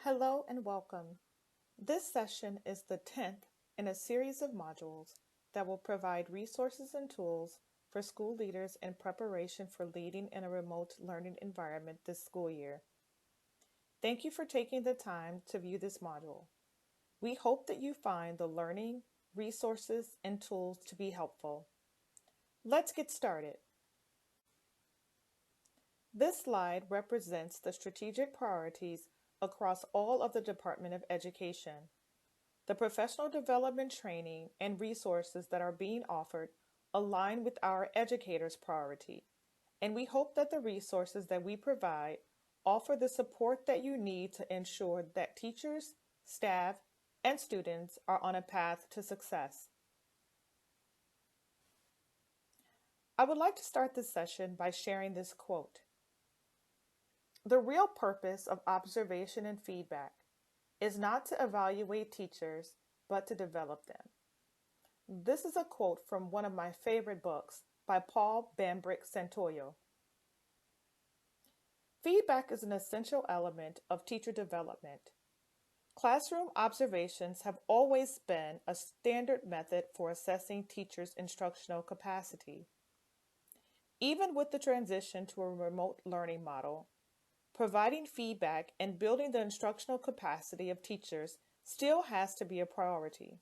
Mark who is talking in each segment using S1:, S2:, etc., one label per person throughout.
S1: Hello and welcome. This session is the 10th in a series of modules that will provide resources and tools for school leaders in preparation for leading in a remote learning environment this school year. Thank you for taking the time to view this module. We hope that you find the learning, resources, and tools to be helpful. Let's get started. This slide represents the strategic priorities across all of the Department of Education. The professional development training and resources that are being offered align with our educators' priority, and we hope that the resources that we provide offer the support that you need to ensure that teachers, staff, and students are on a path to success. I would like to start this session by sharing this quote. The real purpose of observation and feedback is not to evaluate teachers, but to develop them. This is a quote from one of my favorite books by Paul Bambrick Santoyo. Feedback is an essential element of teacher development. Classroom observations have always been a standard method for assessing teachers' instructional capacity. Even with the transition to a remote learning model, providing feedback and building the instructional capacity of teachers still has to be a priority.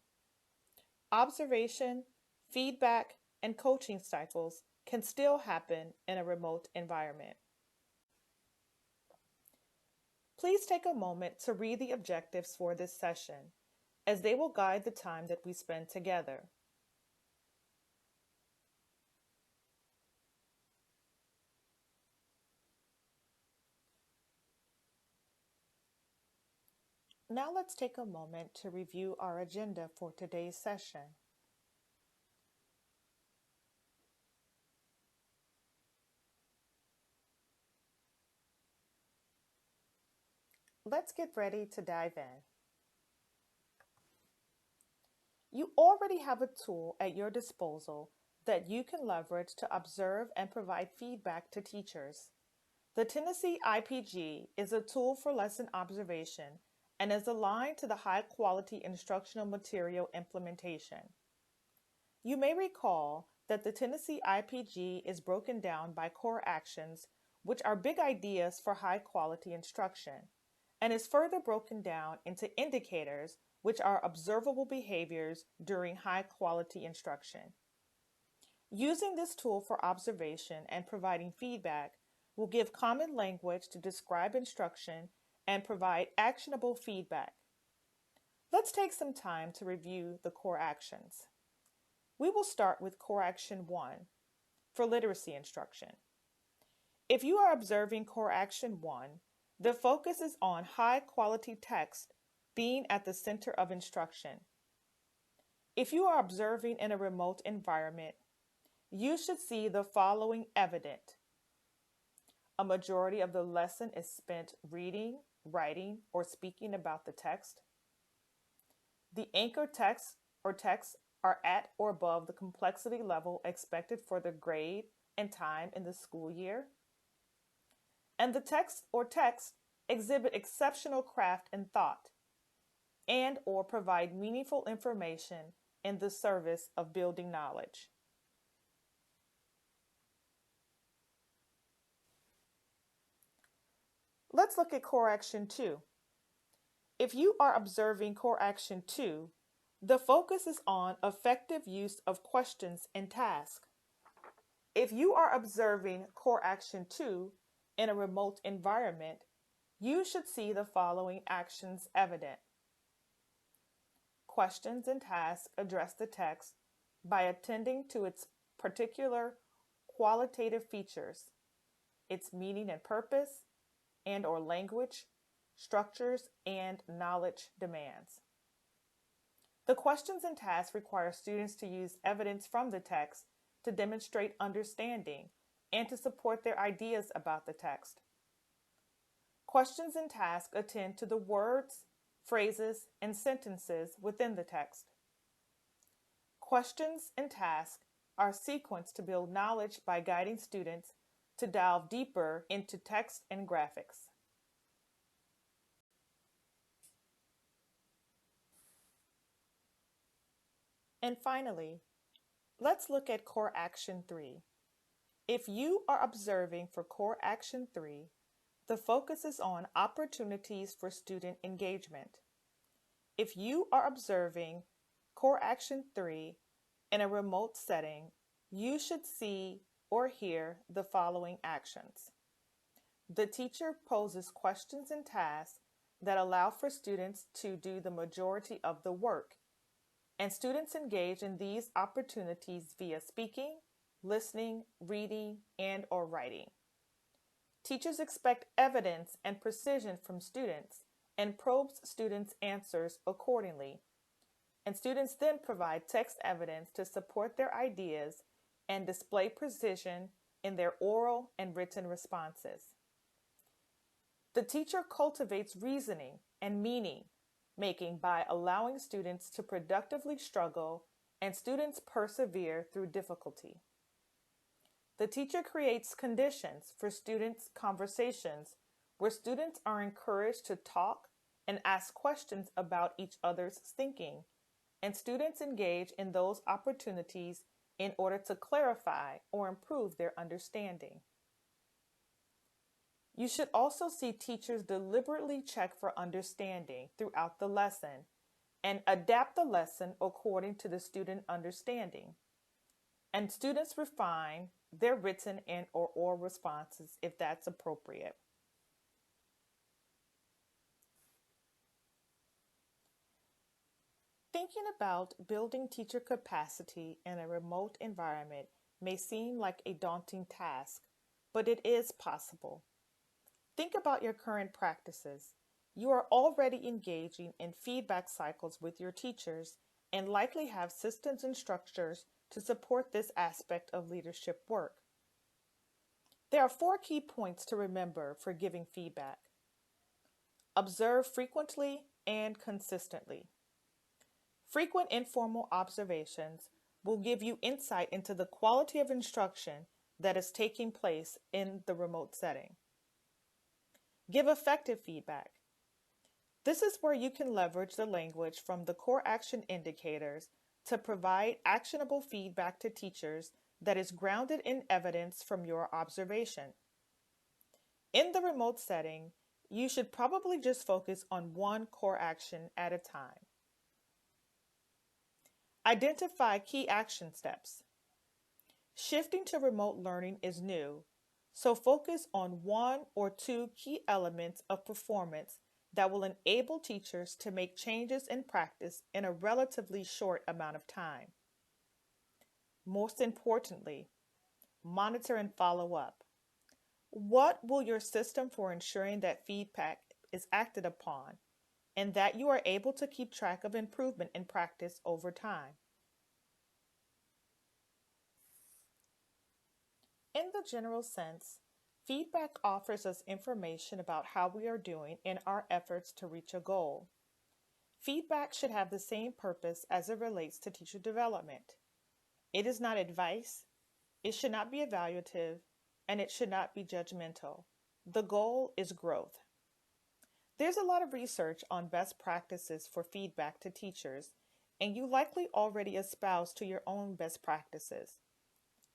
S1: Observation, feedback, and coaching cycles can still happen in a remote environment. Please take a moment to read the objectives for this session, as they will guide the time that we spend together. Now let's take a moment to review our agenda for today's session. Let's get ready to dive in. You already have a tool at your disposal that you can leverage to observe and provide feedback to teachers. The Tennessee IPG is a tool for lesson observation and is aligned to the high-quality instructional material implementation. You may recall that the Tennessee IPG is broken down by core actions, which are big ideas for high-quality instruction, and is further broken down into indicators, which are observable behaviors during high-quality instruction. Using this tool for observation and providing feedback will give common language to describe instruction and provide actionable feedback. Let's take some time to review the core actions. We will start with core action 1 for literacy instruction. If you are observing core action 1, the focus is on high quality text being at the center of instruction. If you are observing in a remote environment, you should see the following evident. A majority of the lesson is spent reading, writing, or speaking about the text. The anchor text or texts are at or above the complexity level expected for the grade and time in the school year. And the text or texts exhibit exceptional craft and thought, and or provide meaningful information in the service of building knowledge. Let's look at core action 2. If you are observing core action 2, the focus is on effective use of questions and tasks. If you are observing core action 2 in a remote environment, you should see the following actions evident. Questions and tasks address the text by attending to its particular qualitative features, its meaning and purpose, and or language, structures, and knowledge demands. The questions and tasks require students to use evidence from the text to demonstrate understanding and to support their ideas about the text. Questions and tasks attend to the words, phrases, and sentences within the text. Questions and tasks are sequenced to build knowledge by guiding students to delve deeper into text and graphics. And finally, let's look at Core Action 3. If you are observing for Core Action 3, the focus is on opportunities for student engagement. If you are observing Core Action 3 in a remote setting, you should see or hear the following actions. The teacher poses questions and tasks that allow for students to do the majority of the work, and students engage in these opportunities via speaking, listening, reading, and/or writing. Teachers expect evidence and precision from students and probes students' answers accordingly. And students then provide text evidence to support their ideas and display precision in their oral and written responses. The teacher cultivates reasoning and meaning making by allowing students to productively struggle and students persevere through difficulty. The teacher creates conditions for students' conversations where students are encouraged to talk and ask questions about each other's thinking, and students engage in those opportunities in order to clarify or improve their understanding. You should also see teachers deliberately check for understanding throughout the lesson and adapt the lesson according to the student understanding. And students refine their written and or oral responses if that's appropriate. Thinking about building teacher capacity in a remote environment may seem like a daunting task, but it is possible. Think about your current practices. You are already engaging in feedback cycles with your teachers and likely have systems and structures to support this aspect of leadership work. There are 4 key points to remember for giving feedback. Observe frequently and consistently. Frequent informal observations will give you insight into the quality of instruction that is taking place in the remote setting. Give effective feedback. This is where you can leverage the language from the core action indicators to provide actionable feedback to teachers that is grounded in evidence from your observation. In the remote setting, you should probably just focus on one core action at a time. Identify key action steps. Shifting to remote learning is new, so focus on 1 or 2 key elements of performance that will enable teachers to make changes in practice in a relatively short amount of time. Most importantly, monitor and follow up. What will your system for ensuring that feedback is acted upon and that you are able to keep track of improvement in practice over time? In the general sense, feedback offers us information about how we are doing in our efforts to reach a goal. Feedback should have the same purpose as it relates to teacher development. It is not advice, it should not be evaluative, and it should not be judgmental. The goal is growth. There's a lot of research on best practices for feedback to teachers, and you likely already espouse to your own best practices.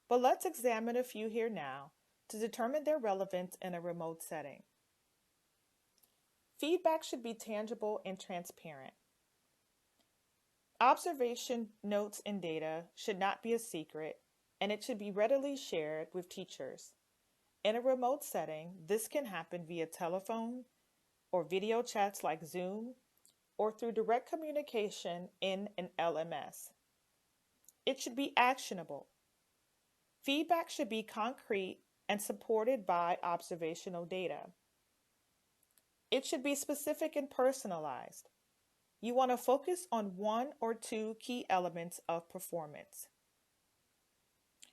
S1: But let's examine a few here now to determine their relevance in a remote setting. Feedback should be tangible and transparent. Observation, notes, and data should not be a secret, and it should be readily shared with teachers. In a remote setting, this can happen via telephone or video chats like Zoom or through direct communication in an LMS. It should be actionable. Feedback should be concrete and supported by observational data. It should be specific and personalized. You want to focus on 1 or 2 key elements of performance.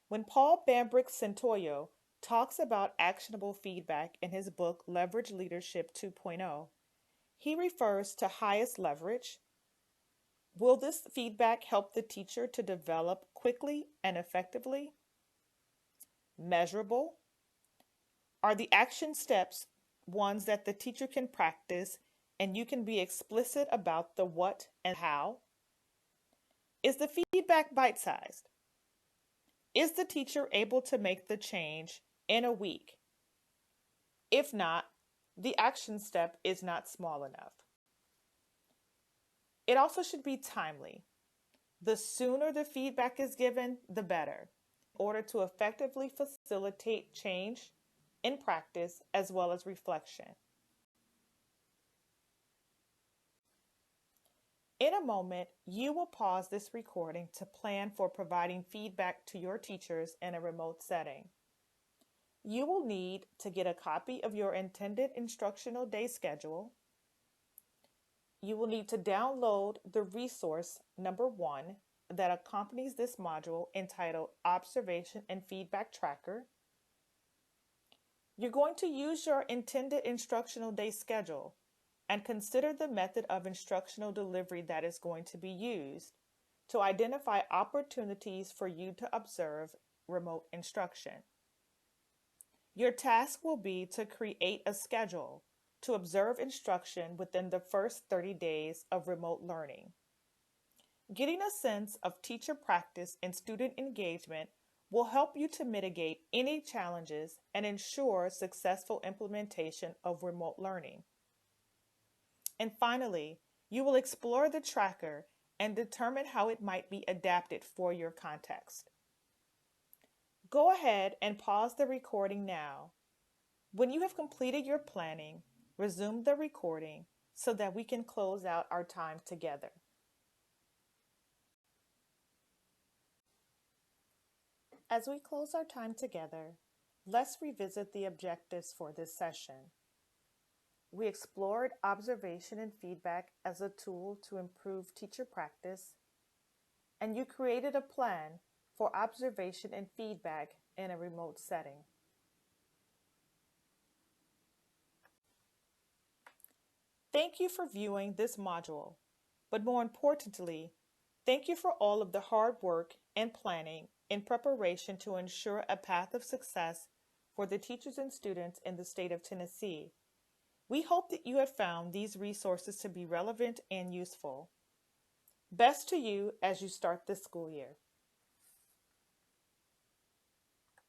S1: When Paul Bambrick Centoio talks about actionable feedback in his book Leverage Leadership 2.0, he refers to highest leverage. Will this feedback help the teacher to develop quickly and effectively? Measurable. Are the action steps ones that the teacher can practice and you can be explicit about the what and how? Is the feedback bite-sized? Is the teacher able to make the change in a week? If not, the action step is not small enough. It also should be timely. The sooner the feedback is given, the better, in order to effectively facilitate change in practice as well as reflection. In a moment, you will pause this recording to plan for providing feedback to your teachers in a remote setting. You will need to get a copy of your intended instructional day schedule. You will need to download the resource number 1 that accompanies this module entitled Observation and Feedback Tracker. You're going to use your intended instructional day schedule and consider the method of instructional delivery that is going to be used to identify opportunities for you to observe remote instruction. Your task will be to create a schedule to observe instruction within the first 30 days of remote learning. Getting a sense of teacher practice and student engagement will help you to mitigate any challenges and ensure successful implementation of remote learning. And finally, you will explore the tracker and determine how it might be adapted for your context. Go ahead and pause the recording now. When you have completed your planning, resume the recording so that we can close out our time together. As we close our time together, let's revisit the objectives for this session. We explored observation and feedback as a tool to improve teacher practice, and you created a plan for observation and feedback in a remote setting. Thank you for viewing this module, but more importantly, thank you for all of the hard work and planning in preparation to ensure a path of success for the teachers and students in the state of Tennessee. We hope that you have found these resources to be relevant and useful. Best to you as you start this school year.